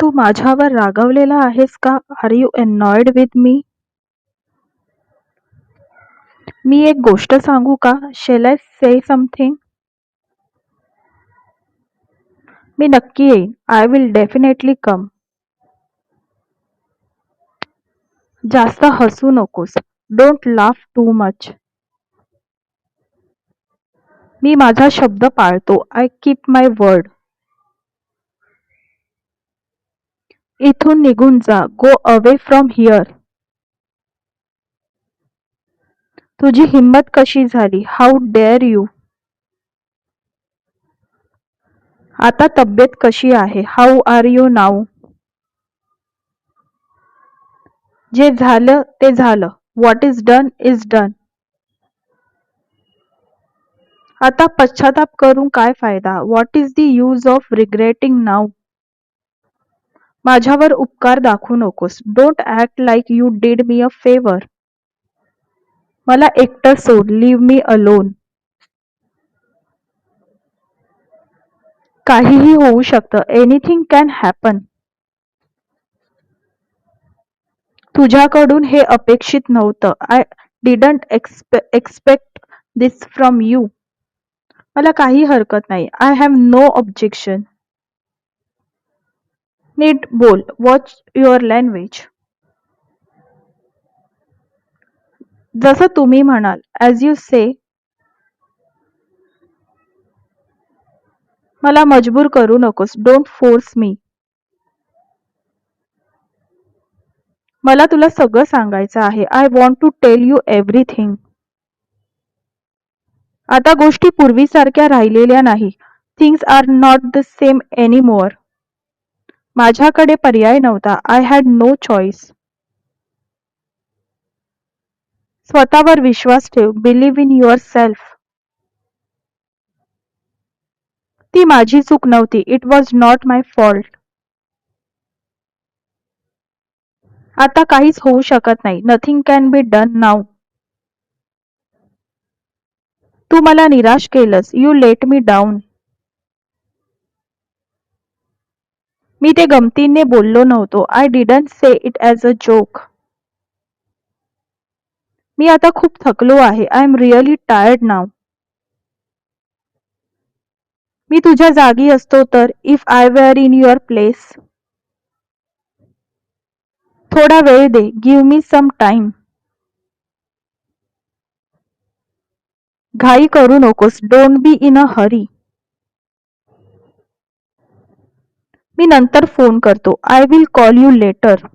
तू माझ्यावर रागावलेला आहेस का? Are you annoyed with me? मी एक गोष्ट सांगू का? Shall I say something? मी नक्की येईन. I will definitely come. जास्त हसू नकोस. Don't laugh too much. मी माझा शब्द पाळतो. I keep my word. इथून निघून जा. Go away from here. तुझी हिंमत कशी झाली? How dare you? आता तब्येत कशी आहे? How are you now? जे झालं ते झालं. What is done is done. आता पश्चाताप करून काय फायदा? What is the use of regretting now? माझ्यावर उपकार दाखवू नकोस. Don't act like you did me a favour. मला एकटं सोड. Leave me alone. काहीही होऊ शकतं. Anything can happen. तुझ्याकडून हे अपेक्षित नव्हतं. I didn't expect this from you. मला काही हरकत नाही. I have no objection. नीट बोल. Watch your language. जसं तुम्ही म्हणाल. As you say. मला मजबूर करू नकोस. Don't force me. मला तुला सगळं सांगायचं आहे. I want to tell you everything. आता गोष्टी पूर्वीसारख्या राहिलेल्या नाही. Things are not the same anymore. माझ्याकडे पर्याय नव्हता. I had no choice. स्वतःवर विश्वास ठेव. Believe in yourself. ती माझी चूक नव्हती. It was not my fault. आता काहीच होऊ शकत नाही. Nothing can be done now. तू मला निराश केलंस. You let me down. मी ते गमतीने बोललो नव्हतो. I didn't say it as a joke. मी आता खूप थकलो आहे. I am really tired now. मी तुझ्या जागी असतो तर. If I were in your place. थोडा वेळ दे. Give me some time. घाई करू नकोस. डोंट बी इन अ हरी. मी नंतर फोन करतो. I will call you later.